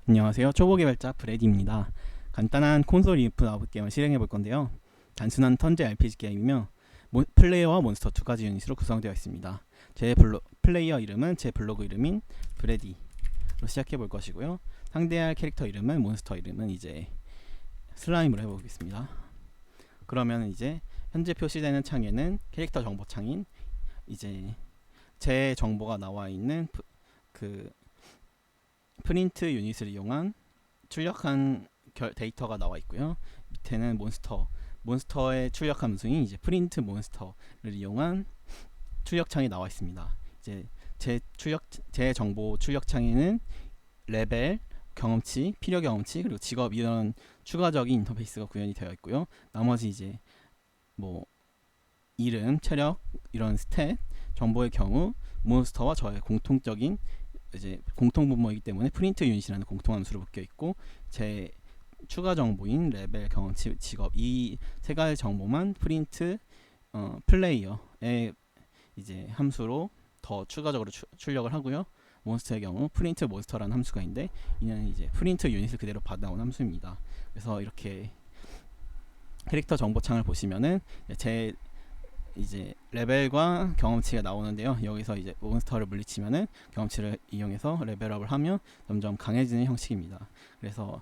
안녕하세요. 초보 개발자 브레디입니다. 간단한 콘솔 인풋 아웃 게임을 실행해 볼 건데요. 단순한 턴제 RPG 게임이며 플레이어와 몬스터 두 가지 유닛으로 구성되어 있습니다. 플레이어 이름은 제 블로그 이름인 브레디로 시작해 볼 것이고요. 상대할 캐릭터 이름은 몬스터 이름은 이제 슬라임으로 해보겠습니다. 그러면 이제 현재 표시되는 창에는 캐릭터 정보 창인 이제 제 정보가 나와 있는 그 프린트 유닛을 이용한 출력한 데이터가 나와 있고요. 밑에는 몬스터의 출력 함수인 이제 프린트 몬스터를 이용한 출력창이 나와 있습니다. 이제 제 정보 출력창에는 레벨, 경험치, 필요 경험치, 그리고 직업 이런 추가적인 인터페이스가 구현이 되어 있고요. 나머지 이제 뭐 이름, 체력 이런 스탯 정보의 경우 몬스터와 저의 공통적인 이제 공통 분모이기 때문에 프린트 유닛이라는 공통 함수로 묶여 있고, 제 추가 정보인 레벨, 경험치, 직업 이 세 가지 정보만 프린트 플레이어의 이제 함수로 더 추가적으로 출력을 하고요. 몬스터의 경우 프린트 몬스터라는 함수가 있는데 이는 이제 프린트 유닛을 그대로 받아온 함수입니다. 그래서 이렇게 캐릭터 정보창을 보시면은 제 이제 레벨과 경험치가 나오는데요. 여기서 이제 몬스터를 물리치면은 경험치를 이용해서 레벨업을 하면 점점 강해지는 형식입니다. 그래서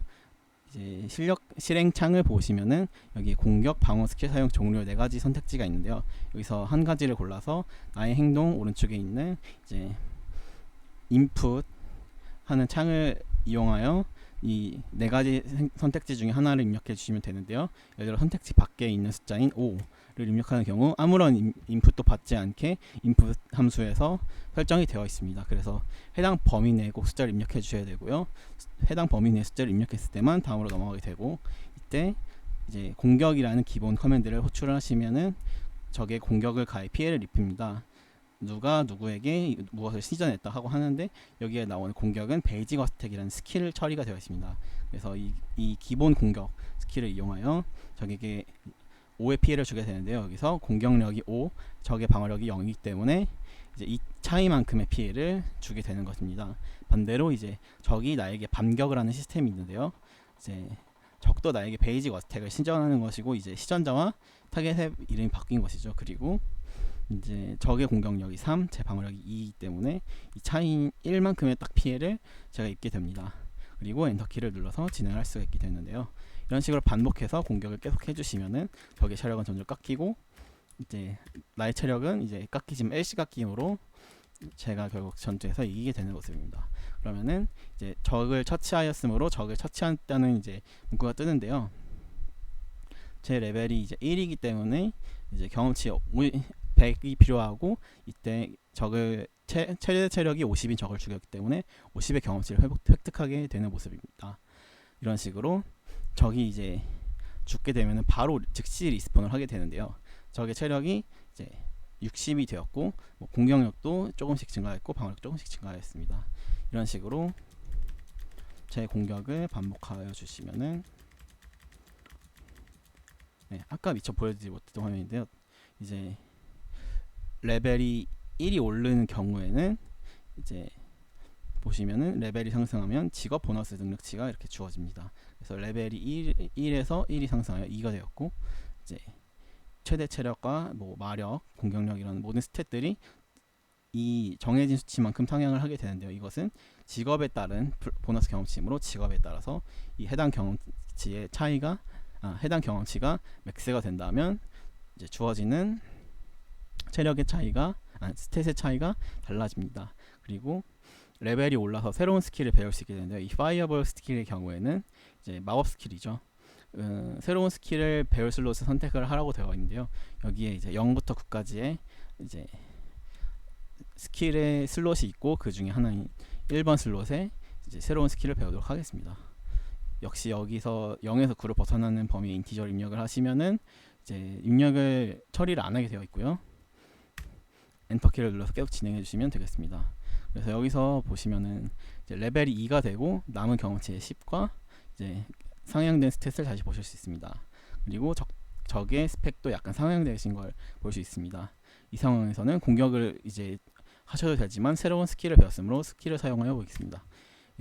이제 실행창을 보시면은 여기 공격, 방어, 스킬 사용 종류 네 가지 선택지가 있는데요. 여기서 한 가지를 골라서 나의 행동 오른쪽에 있는 이제 인풋 하는 창을 이용하여 이 네 가지 선택지 중에 하나를 입력해 주시면 되는데요. 예를 들어 선택지 밖에 있는 숫자인 5를 입력하는 경우 아무런 인풋도 받지 않게 인풋 함수에서 설정이 되어 있습니다. 그래서 해당 범위 내에 꼭 숫자를 입력해 주셔야 되고요. 해당 범위 내에 숫자를 입력했을 때만 다음으로 넘어가게 되고, 이때 이제 공격이라는 기본 커맨드를 호출을 하시면은 적의 공격을 가해 피해를 입힙니다. 누가 누구에게 무엇을 시전했다 하고 하는데, 여기에 나오는 공격은 베이직 어택이라는 스킬 처리가 되어 있습니다. 그래서 이 기본 공격 스킬을 이용하여 적에게 5의 피해를 주게 되는데요. 여기서 공격력이 5, 적의 방어력이 0이기 때문에 이제 이 차이만큼의 피해를 주게 되는 것입니다. 반대로 이제 적이 나에게 반격을 하는 시스템이 있는데요. 이제 적도 나에게 베이직 어택을 시전하는 것이고, 이제 시전자와 타겟의 이름이 바뀐 것이죠. 그리고 이제 적의 공격력이 3, 제 방어력이 2이기 때문에 이 차이인 1만큼의 딱 피해를 제가 입게 됩니다. 그리고 엔터키를 눌러서 진행을 할 수가 있게 되는데요. 이런 식으로 반복해서 공격을 계속 해주시면은 적의 체력은 점점 깎이고, 이제 나의 체력은 이제 깎이지만 LC 깎임으로 제가 결국 전투에서 이기게 되는 모습입니다. 그러면은 이제 적을 처치하였으므로 적을 처치했다는 이제 문구가 뜨는데요. 제 레벨이 이제 1이기 때문에 이제 경험치 100이 필요하고, 이때 적을 최대 체력이 50인 적을 죽였기 때문에 50의 경험치를 획득하게 되는 모습입니다. 이런 식으로 적이 이제 죽게 되면은 바로 즉시 리스폰을 하게 되는데요. 적의 체력이 이제 60이 되었고, 뭐 공격력도 조금씩 증가했고 방어력 조금씩 증가했습니다. 이런 식으로 제 공격을 반복하여 주시면은, 아까 미처 보여드리지 못했던 화면인데요. 이제 레벨이 1이 오르는 경우에는 이제 보시면은 레벨이 상승하면 직업 보너스 능력치가 이렇게 주어집니다. 그래서 레벨이 1에서 1이 상승하여 2가 되었고, 이제 최대 체력과 뭐 마력, 공격력 이런 모든 스탯들이 이 정해진 수치만큼 상향을 하게 되는데요. 이것은 직업에 따른 보너스 경험치이므로 직업에 따라서 이 해당 경험치의 차이가 해당 경험치가 맥스가 된다면 이제 주어지는 체력의 차이가 스탯의 차이가 달라집니다. 그리고 레벨이 올라서 새로운 스킬을 배울 수 있게 되는데요. 이 파이어볼 스킬의 경우에는 이제 마법 스킬이죠. 새로운 스킬을 배울 슬롯을 선택을 하라고 되어 있는데요. 여기에 이제 0부터 9까지의 이제 스킬의 슬롯이 있고, 그 중에 하나인 1번 슬롯에 이제 새로운 스킬을 배우도록 하겠습니다. 역시 여기서 0에서 9로 벗어나는 범위의 인티저를 입력을 하시면은 이제 입력을 처리를 안 하게 되어 있고요. 엔터키를 눌러서 계속 진행해 주시면 되겠습니다. 그래서 여기서 보시면은 이제 레벨이 2가 되고 남은 경험치의 10과 이제 상향된 스탯을 다시 보실 수 있습니다. 그리고 적의 스펙도 약간 상향되신 걸 볼 수 있습니다. 이 상황에서는 공격을 이제 하셔도 되지만 새로운 스킬을 배웠으므로 스킬을 사용하여 보겠습니다.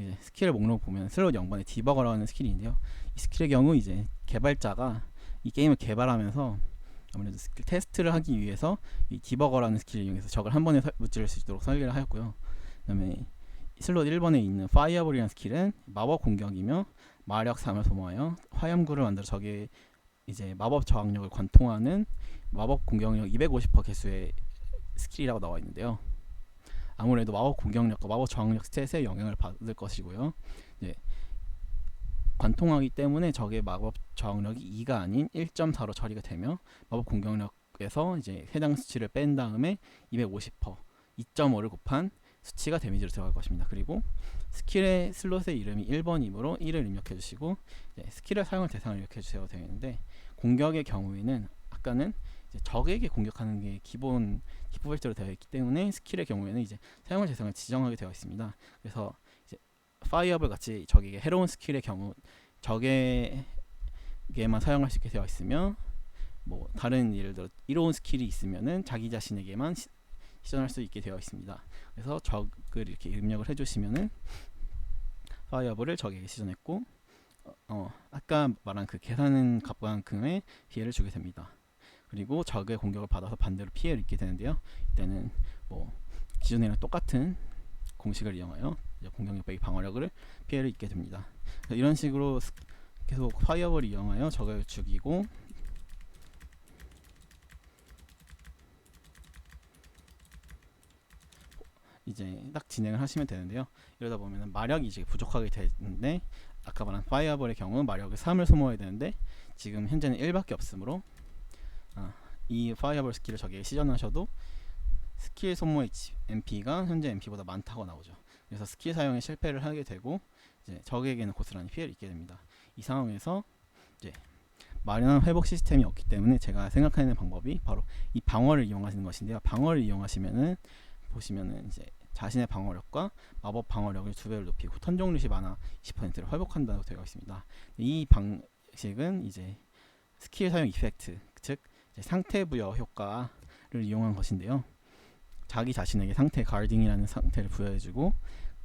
이제 스킬의 목록 보면 슬롯 0번에 디버거라는 스킬인데요. 이 스킬의 경우 이제 개발자가 이 게임을 개발하면서 아무래도 스킬 테스트를 하기 위해서 이 디버거라는 스킬을 이용해서 적을 한 번에 무찌를 수 있도록 설계를 하였고요. 그다음에 슬롯 1번에 있는 파이어볼이라는 스킬은 마법 공격이며 마력 3을 소모하여 화염구를 만들어 적의 이제 마법 저항력을 관통하는 마법 공격력 250% 개수의 스킬이라고 나와 있는데요. 아무래도 마법 공격력과 마법 저항력 스탯에 영향을 받을 것이고요. 네, 관통하기 때문에 적의 마법 저항력이 2가 아닌 1.4로 처리가 되며 마법 공격력에서 이제 해당 수치를 뺀 다음에 250% 2.5를 곱한 수치가 데미지로 들어갈 것입니다. 그리고 스킬의 슬롯의 이름이 1번이므로 1을 입력해 주시고 스킬을 사용할 대상을 입력해 주세요 되어 있는데, 공격의 경우에는 아까는 이제 적에게 공격하는 게 디폴트로 되어 있기 때문에 스킬의 경우에는 이제 사용할 대상을 지정하게 되어 있습니다. 그래서 이제 파이어볼 같이 적에게 해로운 스킬의 경우 적에게만 사용할 수 있게 되어 있으며, 뭐 다른 예를 들어 이로운 스킬이 있으면은 자기 자신에게만 시전할 수 있게 되어 있습니다. 그래서 적을 이렇게 입력을 해주시면은 파이어볼을 적에게 시전했고, 아까 말한 그 계산은 값만큼의 피해를 주게 됩니다. 그리고 적의 공격을 받아서 반대로 피해를 입게 되는데요. 이때는 뭐 기존이랑 똑같은 공식을 이용하여 공격력 빼기 방어력을 피해를 입게 됩니다. 이런 식으로 계속 파이어볼을 이용하여 적을 죽이고, 이제 딱 진행을 하시면 되는데요. 이러다 보면 마력이 이제 부족하게 되는데, 아까 말한 파이어볼의 경우 마력을 3을 소모해야 되는데 지금 현재는 1밖에 없으므로 이 파이어볼 스킬을 적에게 시전하셔도 스킬 소모 MP가 현재 MP보다 많다고 나오죠. 그래서 스킬 사용에 실패를 하게 되고 이제 적에게는 고스란히 피해를 입게 됩니다. 이 상황에서 이제 마련한 회복 시스템이 없기 때문에 제가 생각하는 방법이 바로 이 방어를 이용하시는 것인데요. 방어를 이용하시면은 보시면은 이제 자신의 방어력과 마법 방어력을 2배로 높이고 턴종 루시 마나 20%를 회복한다고 되어 있습니다. 이 방식은 이제 스킬 사용 이펙트, 즉 이제 상태 부여 효과를 이용한 것인데요. 자기 자신에게 상태 가르딩이라는 상태를 부여해주고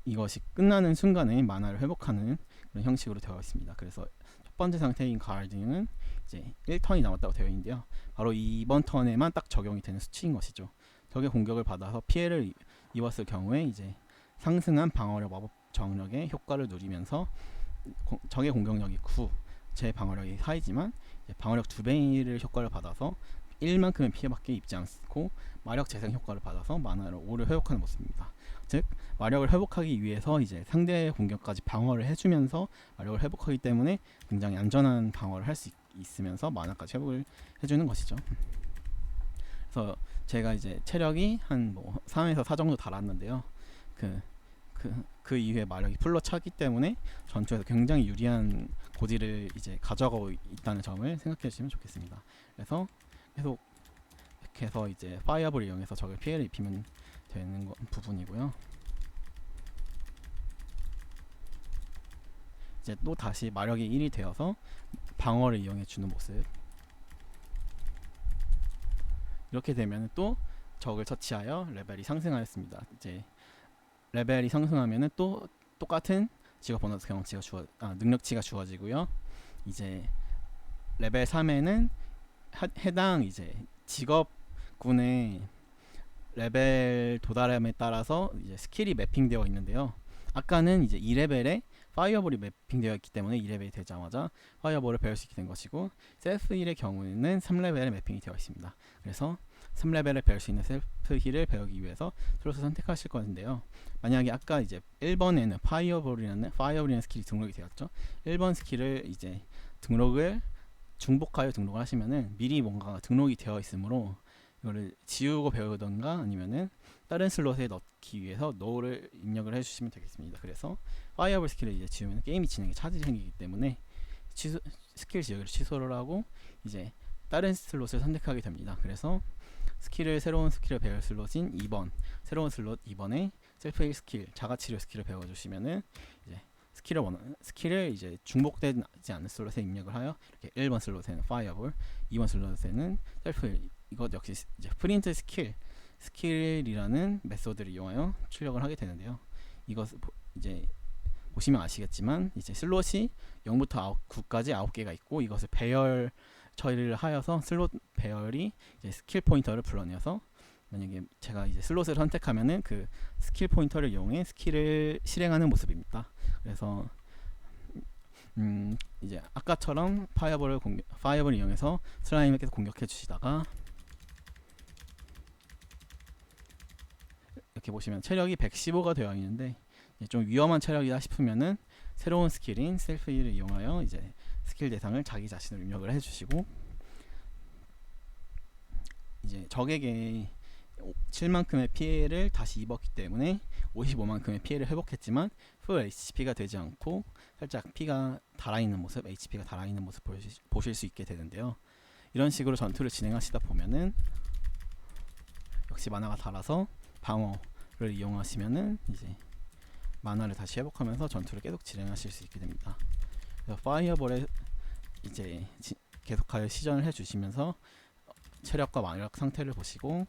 이것이 끝나는 순간에 마나를 회복하는 그런 형식으로 되어 있습니다. 그래서 첫 번째 상태인 가르딩은 이제 1턴이 남았다고 되어 있는데요. 바로 이번 턴에만 딱 적용이 되는 수치인 것이죠. 적의 공격을 받아서 피해를 입었을 경우에 이제 상승한 방어력 마법 저항력의 효과를 누리면서 적의 공격력이 9, 제 방어력이 4이지만 방어력 2배를 효과를 받아서 1만큼의 피해밖에 입지 않고 마력 재생 효과를 받아서 마나를 5를 회복하는 모습입니다. 즉 마력을 회복하기 위해서 이제 상대의 공격까지 방어를 해주면서 마력을 회복하기 때문에 굉장히 안전한 방어를 할 수 있으면서 마나까지 회복을 해주는 것이죠. 그래서 제가 이제 체력이 한 뭐 3에서 4 정도 달았는데요. 그 이후에 마력이 풀로 차기 때문에 전투에서 굉장히 유리한 고지를 이제 가져가고 있다는 점을 생각해 주시면 좋겠습니다. 그래서 계속 이렇게 해서 이제 파이어볼을 이용해서 적을 피해를 입히면 되는 부분이고요. 이제 또 다시 마력이 1이 되어서 방어를 이용해 주는 모습. 이렇게 되면 또 적을 처치하여 레벨이 상승하였습니다. 이제 레벨이 상승하면은 또 똑같은 직업 보너스 경험치가 능력치가 주어지고요. 이제 레벨 3에는 해당 이제 직업군의 레벨 도달함에 따라서 이제 스킬이 매핑되어 있는데요. 아까는 이제 2레벨에 파이어볼이 매핑되어 있기 때문에 2레벨이 되자마자 파이어볼을 배울 수 있게 된 것이고, 셀프 힐의 경우에는 3레벨에 매핑이 되어 있습니다. 그래서 3레벨을 배울 수 있는 셀프 힐을 배우기 위해서 슬롯을 선택하실 건데요. 만약에 아까 이제 1번에는 파이어볼이라는 스킬이 등록이 되었죠. 1번 스킬을 이제 중복하여 등록을 하시면은 미리 뭔가 등록이 되어 있으므로 이거를 지우고 배우던가 아니면은 다른 슬롯에 넣기 위해서 no를 입력을 해주시면 되겠습니다. 그래서 파이어볼 스킬을 이제 지우면 게임이 진행에 차질이 생기기 때문에 스킬 지우기를 취소를 하고 이제 다른 슬롯을 선택하게 됩니다. 그래서 새로운 스킬을 배울 슬롯인 2번, 새로운 슬롯 2번에 셀프 힐 스킬, 자가치료 스킬을 배워주시면은 이제 스킬을 이제 중복되지 않는 슬롯에 입력을 하여 이렇게 1번 슬롯에는 파이어볼, 2번 슬롯에는 셀프 힐, 이것 역시 이제 프린트 스킬이라는 메소드를 이용하여 출력을 하게 되는데요. 이것 이제 보시면 아시겠지만 이제 슬롯이 0부터 9까지 9개가 있고, 이것을 배열 처리를 하여서 슬롯 배열이 이제 스킬 포인터를 불러내서, 만약에 제가 이제 슬롯을 선택하면은 그 스킬 포인터를 이용해 스킬을 실행하는 모습입니다. 그래서 이제 아까처럼 파이어볼을 이용해서 슬라임을 계속 공격해 주시다가, 이렇게 보시면 체력이 115가 되어 있는데, 좀 위험한 체력이다 싶으면은 새로운 스킬인 셀프힐을 이용하여 이제 스킬 대상을 자기 자신을 입력을 해주시고, 이제 적에게 7만큼의 피해를 다시 입었기 때문에 55만큼의 피해를 회복했지만 풀 HP가 되지 않고 살짝 피가 달아있는 모습, HP가 달아있는 모습 보실 수 있게 되는데요. 이런 식으로 전투를 진행하시다 보면은 역시 만화가 달아서 방어를 이용하시면은 이제 만화를 다시 회복하면서 전투를 계속 진행하실 수 있게 됩니다. 그래서 파이어볼에 이제 계속하여 시전을 해주시면서 체력과 마력 상태를 보시고,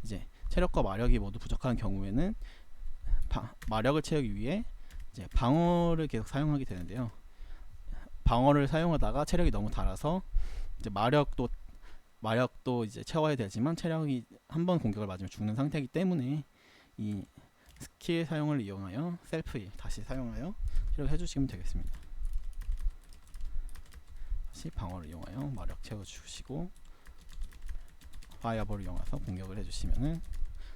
이제 체력과 마력이 모두 부족한 경우에는 마력을 채우기 위해 이제 방어를 계속 사용하게 되는데요. 방어를 사용하다가 체력이 너무 달아서 이제 마력도 이제 채워야 되지만 체력이 한 번 공격을 맞으면 죽는 상태이기 때문에 이 스킬 사용을 이용하여 셀프힐 다시 사용하여 체력을 해주시면 되겠습니다. 다시 방어를 이용하여 마력 채워주시고, 파이어볼을 이용해서 공격을 해주시면은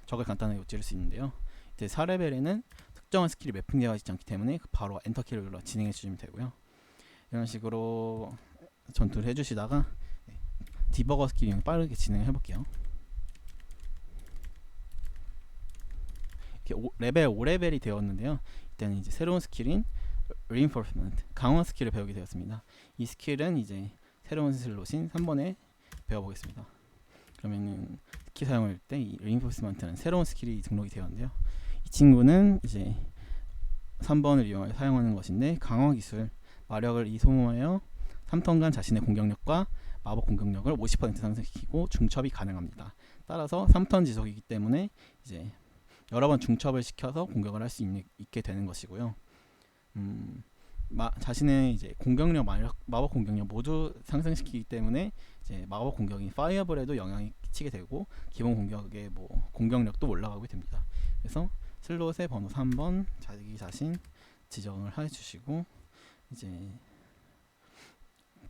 적을 간단하게 찌를 수 있는데요. 이제 4레벨에는 특정한 스킬이 매핑되어 있지 않기 때문에 바로 엔터키를 눌러 진행해 주시면 되고요. 이런 식으로 전투를 해주시다가 디버거 스킬 이용 빠르게 진행해 볼게요. 레벨 5레벨이 되었는데요. 이때는 이제 새로운 스킬인 Reinforcement, 강화 스킬을 배우게 되었습니다. 이 스킬은 이제 새로운 슬롯인 3번에 배워보겠습니다. 그러면은 스킬 사용할 때 이 Reinforcement는 새로운 스킬이 등록이 되었는데요. 이 친구는 이제 3번을 이용하여 사용하는 것인데, 강화 기술, 마력을 소모하여 3턴간 자신의 공격력과 마법 공격력을 50% 상승시키고 중첩이 가능합니다. 따라서 3턴 지속이기 때문에 이제 여러 번 중첩을 시켜서 공격을 할 수 있게 되는 것이고요. 자신의 이제 공격력, 마법 공격력 모두 상승시키기 때문에 이제 마법 공격인 파이어볼에도 영향이 끼치게 되고, 기본 공격의 공격력도 올라가게 됩니다. 그래서 슬롯의 번호 3번 자기 자신 지정을 해주시고, 이제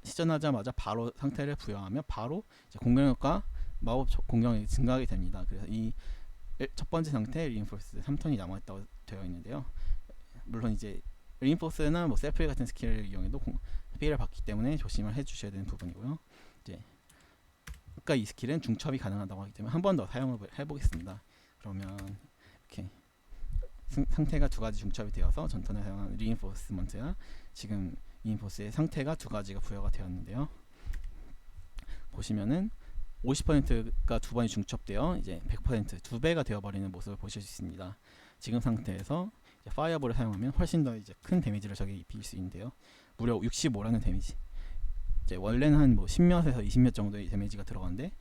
시전하자마자 바로 상태를 부여하면 바로 이제 공격력과 마법 공격력이 증가하게 됩니다. 그래서 이 첫 번째 상태 리인포스 3턴이 남아있다고 되어 있는데요. 물론 이제 리인포스나 셀프힐 같은 스킬을 이용해도 피해를 받기 때문에 조심을 해주셔야 되는 부분이고요. 이제 아까 이 스킬은 중첩이 가능하다고 하기 때문에 한 번 더 사용을 해보겠습니다. 그러면 이렇게 상태가 두 가지 중첩이 되어서 전턴에 사용한 리인포스먼트야 지금 리인포스의 상태가 두 가지가 부여가 되었는데요. 보시면은 50%가 두 번이 중첩되어 이제 100% 두 배가 되어버리는 모습을 보실 수 있습니다. 지금 상태에서 이제 파이어볼을 사용하면 훨씬 더 이제 큰 데미지를 적에게 입힐 수 있는데요. 무려 65라는 데미지. 이제 원래는 한 10몇에서 20몇 정도의 데미지가 들어가는데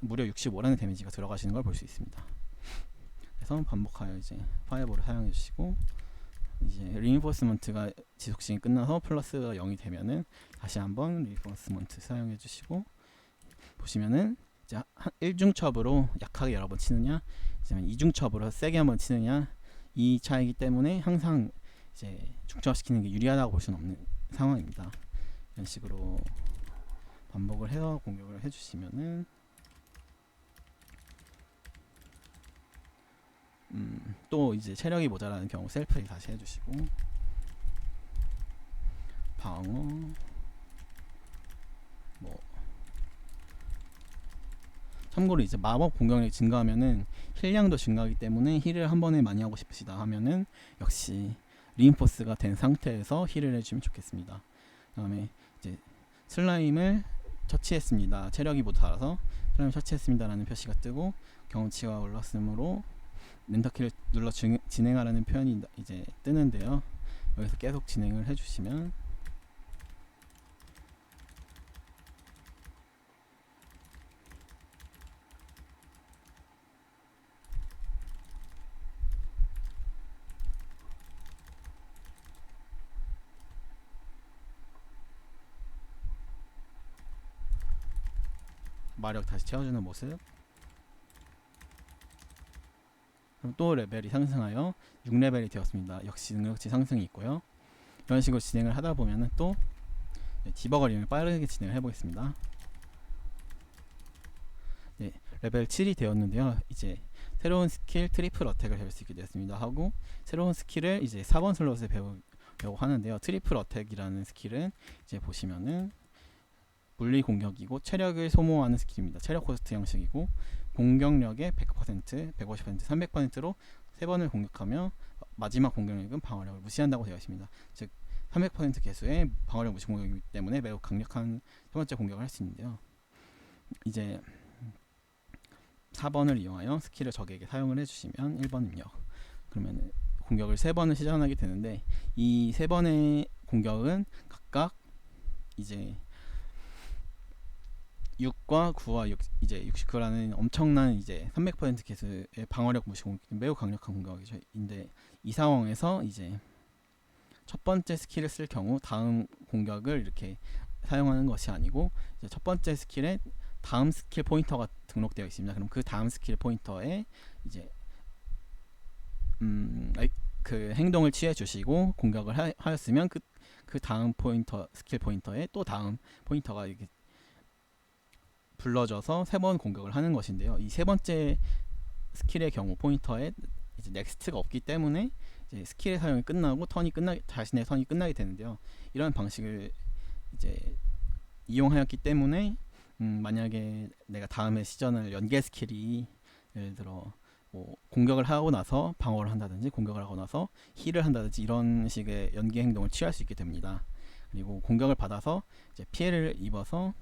무려 65라는 데미지가 들어가시는 걸 볼 수 있습니다. 그래서 반복하여 이제 파이어볼을 사용해 주시고, 이제 리인포스먼트가 지속 시간이 끝나서 플러스가 0이 되면은 다시 한번 리인포스먼트 사용해 주시고, 보시면은 이제 1중첩으로 약하게 여러 번 치느냐, 이제 2중첩으로 세게 한번 치느냐, 이 차이기 때문에 항상 이제 중첩시키는 게 유리하다고 볼 수는 없는 상황입니다. 이런 식으로 반복을 해서 공격을 해주시면은 또 이제 체력이 모자라는 경우 셀프를 다시 해주시고, 방어 참고로 이제 마법 공격력이 증가하면은 힐량도 증가하기 때문에 힐을 한 번에 많이 하고 싶으시다 하면은 역시 리인포스가 된 상태에서 힐을 해주시면 좋겠습니다. 그 다음에 이제 슬라임을 처치했습니다. 체력이 모두 달아서 슬라임 처치했습니다 라는 표시가 뜨고 경험치가 올랐으므로 렌터키를 눌러 진행하라는 표현이 이제 뜨는데요. 여기서 계속 진행을 해주시면 마력 다시 채워주는 모습. 그럼 또 레벨이 상승하여 6레벨이 되었습니다. 역시 능력치 상승이 있고요. 이런 식으로 진행을 하다 보면은 또 디버거를 이용해 빠르게 진행을 해보겠습니다. 네, 레벨 7이 되었는데요. 이제 새로운 스킬 트리플 어택을 배울 수 있게 되었습니다. 하고 새로운 스킬을 이제 4번 슬롯에 배우려고 하는데요. 트리플 어택이라는 스킬은 이제 보시면은 물리 공격이고 체력을 소모하는 스킬입니다. 체력 코스트 형식이고 공격력의 100%, 150%, 300%로 3번을 공격하며 마지막 공격력은 방어력을 무시한다고 되어 있습니다. 즉 300% 개수의 방어력 무시 공격이기 때문에 매우 강력한 세 번째 공격을 할 수 있는데요. 이제 4번을 이용하여 스킬을 적에게 사용을 해주시면 1번 입력. 그러면 공격을 3번을 시전하게 되는데 이 3번의 공격은 각각 이제 6과 9와 6, 이제 69라는 엄청난 이제 300% 개수의 방어력 무시 공격, 매우 강력한 공격이죠. 인데 이 상황에서 이제 첫 번째 스킬을 쓸 경우 다음 공격을 이렇게 사용하는 것이 아니고 이제 첫 번째 스킬에 다음 스킬 포인터가 등록되어 있습니다. 그럼 그 다음 스킬 포인터에 이제 그 행동을 취해 주시고 공격을 하였으면 그 다음 포인터 스킬 포인터에 또 다음 포인터가 이렇게 불러져서 3번 공격을 하는 것인데요. 이 세 번째 스킬의 경우 포인터에 이제 넥스트가 없기 때문에 이제 스킬의 사용이 끝나고 자신의 턴이 끝나게 되는데요. 이런 방식을 이제 이용하였기 때문에 만약에 내가 다음에 시전을 연계 스킬이 예를 들어 뭐 공격을 하고 나서 방어를 한다든지 공격을 하고 나서 힐을 한다든지 이런 식의 연계 행동을 취할 수 있게 됩니다. 그리고 공격을 받아서 이제 피해를 입어서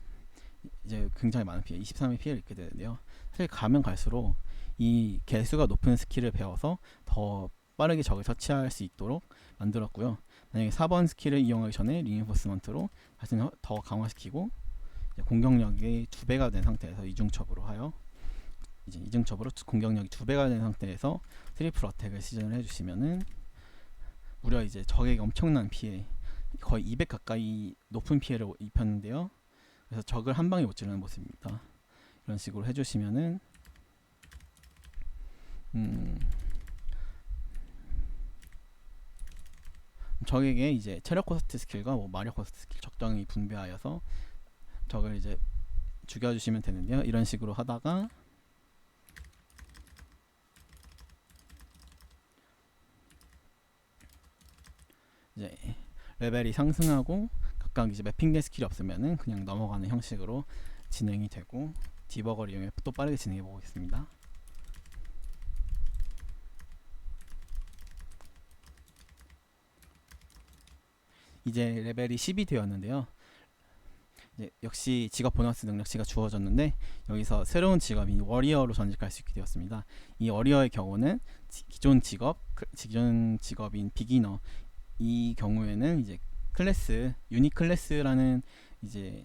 이제 굉장히 많은 피해, 23의 피해를 입게 되는데요. 사실 가면 갈수록 이 개수가 높은 스킬을 배워서 더 빠르게 적을 처치할 수 있도록 만들었고요. 만약에 4번 스킬을 이용하기 전에 리인포스먼트로 자신을 더 강화시키고 공격력이 2배가 된 상태에서 이중첩으로 하여 이제 이중첩으로 공격력이 2배가 된 상태에서 트리플 어택을 시전을 해주시면은 무려 이제 적에게 엄청난 피해, 거의 200 가까이 높은 피해를 입혔는데요. 그래서 적을 한 방에 못 찌르는 모습입니다. 이런 식으로 해주시면은 적에게 이제 체력 코스트 스킬과 뭐 마력 코스트 스킬 적당히 분배하여서 적을 이제 죽여주시면 되는데요. 이런 식으로 하다가 이제 레벨이 상승하고 각각 이제 매핑된 스킬이 없으면은 그냥 넘어가는 형식으로 진행이 되고 디버거를 이용해 또 빠르게 진행해 보겠습니다. 이제 레벨이 10이 되었는데요. 이제 역시 직업 보너스 능력치가 주어졌는데 여기서 새로운 직업인 워리어로 전직할 수 있게 되었습니다. 이 워리어의 경우는 기존 직업인 비기너 이 경우에는 이제 클래스 유닛 클래스라는 이제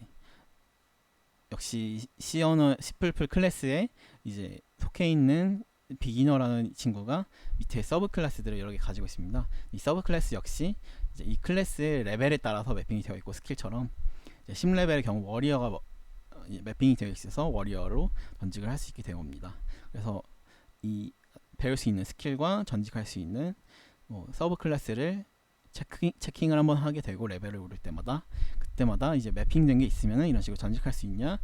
역시 C언어 C++ 클래스에 이제 속해 있는 비기너라는 친구가 밑에 서브 클래스들을 여러 개 가지고 있습니다. 이 서브 클래스 역시 이제 이 클래스의 레벨에 따라서 매핑이 되어 있고 스킬처럼 이제 10레벨의 경우 워리어가 매핑이 되어 있어서 워리어로 전직을 할 수 있게 되옵니다. 그래서 이 배울 수 있는 스킬과 전직할 수 있는 서브 클래스를 체킹을 한번 하게 되고 레벨을 오를 때마다 그때마다 이제 매핑된 게 있으면은 이런 식으로 전직할 수 있냐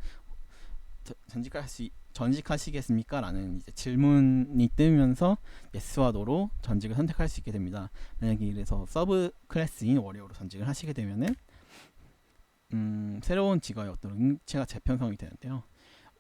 전직하시겠습니까? 라는 이제 질문이 뜨면서 예스와 노로 전직을 선택할 수 있게 됩니다. 만약에 이래서 서브 클래스인 워리어로 전직을 하시게 되면은 새로운 직업의 어떤 능력치가 재편성이 되는데요.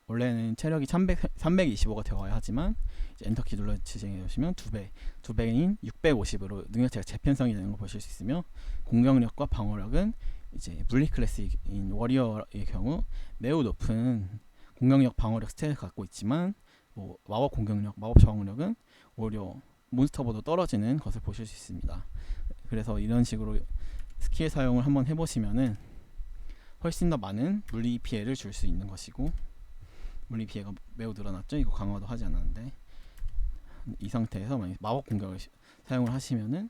원래는 체력이 325가 되어야 하지만 이제 엔터키 눌러 진행해 주시면 2배인 650으로 능력치가 재편성이 되는 걸 보실 수 있으며 공격력과 방어력은 이제 물리 클래스인 워리어의 경우 매우 높은 공격력 방어력 스탯을 갖고 있지만 뭐 마법 공격력, 마법 저항력은 오히려 몬스터보다 떨어지는 것을 보실 수 있습니다. 그래서 이런 식으로 스킬 사용을 한번 해보시면은 훨씬 더 많은 물리 피해를 줄 수 있는 것이고 물리 피해가 매우 늘어났죠. 이거 강화도 하지 않았는데 이 상태에서 만약 마법 공격을 사용을 하시면은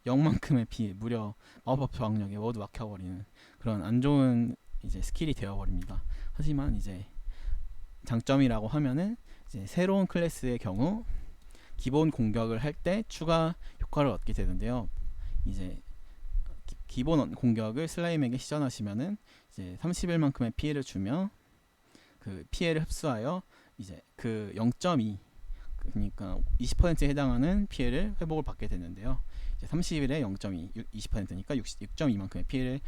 0만큼의 피해, 무려 마법 저항력에 모두 막혀버리는 그런 안 좋은 이제 스킬이 되어버립니다. 하지만 이제 장점이라고 하면은 이제 새로운 클래스의 경우 기본 공격을 할 때 추가 효과를 얻게 되는데요. 이제 기본 공격을 슬라임에게 시전하시면은 이제 31만큼의 피해를 주며 그 피해를 흡수하여 이제 그 0.2 그러니까 20%에 해당하는 피해를 회복을 받게 되는데요. 이제 30일에 0.2 20%니까 6.2만큼의 피해를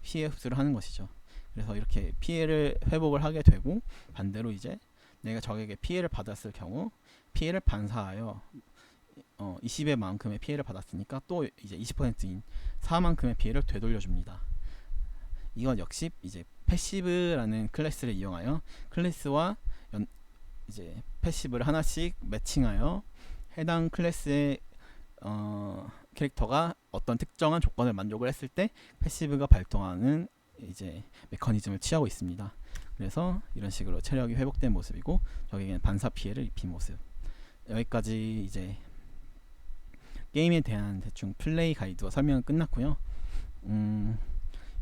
피해 흡수를 하는 것이죠. 그래서 이렇게 피해를 회복을 하게 되고 반대로 이제 내가 적에게 피해를 받았을 경우 피해를 반사하여 20의 만큼의 피해를 받았으니까 또 이제 20%인 4만큼의 피해를 되돌려줍니다. 이건 역시 이제 패시브라는 클래스를 이용하여 클래스와 이제 패시브를 하나씩 매칭하여 해당 클래스의 캐릭터가 어떤 특정한 조건을 만족을 했을 때 패시브가 발동하는 이제 메커니즘을 취하고 있습니다. 그래서 이런 식으로 체력이 회복된 모습이고 적에게는 반사 피해를 입힌 모습. 여기까지 이제 게임에 대한 대충 플레이 가이드와 설명은 끝났고요.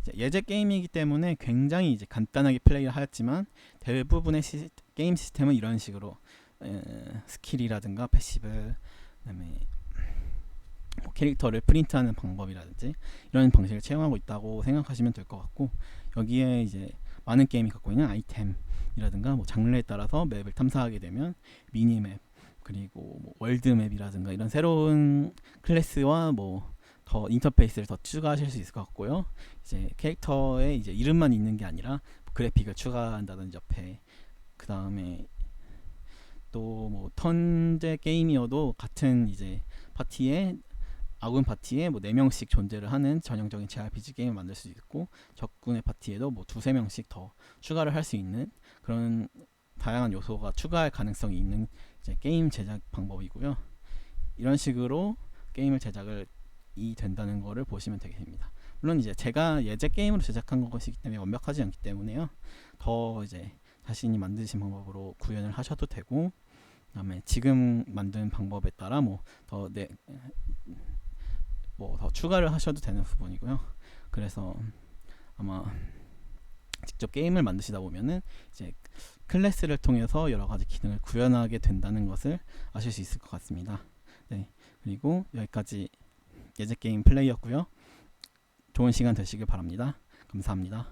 이제 예제 게임이기 때문에 굉장히 이제 간단하게 플레이를 하였지만 대부분의 게임 시스템은 이런 식으로 스킬이라든가 패시브, 그다음에 뭐 캐릭터를 프린트하는 방법이라든지 이런 방식을 채용하고 있다고 생각하시면 될 것 같고, 여기에 이제 많은 게임이 갖고 있는 아이템이라든가 뭐 장르에 따라서 맵을 탐사하게 되면 미니맵 그리고 뭐 월드맵이라든가 이런 새로운 클래스와 뭐 더 인터페이스를 더 추가하실 수 있을 것 같고요. 이제 캐릭터에 이제 이름만 있는 게 아니라 뭐 그래픽을 추가한다든지 옆에, 그 다음에 또 뭐 턴제 게임이어도 같은 이제 파티에 아군 파티에 뭐 4명씩 존재를 하는 전형적인 JRPG 게임을 만들 수 있고, 적군의 파티에도 뭐 2-3명씩 더 추가를 할 수 있는 그런 다양한 요소가 추가할 가능성이 있는 이제 게임 제작 방법이고요. 이런 식으로 게임을 제작을 된다는 거를 보시면 되겠습니다. 물론 이제 제가 예제 게임으로 제작한 것이기 때문에 완벽하지 않기 때문에요. 더 이제 자신이 만드신 방법으로 구현을 하셔도 되고, 그다음에 지금 만든 방법에 따라 뭐 더 추가를 하셔도 되는 부분이고요. 그래서 아마 직접 게임을 만드시다 보면은 이제 클래스를 통해서 여러 가지 기능을 구현하게 된다는 것을 아실 수 있을 것 같습니다. 네, 그리고 여기까지 예제 게임 플레이였고요. 좋은 시간 되시길 바랍니다. 감사합니다.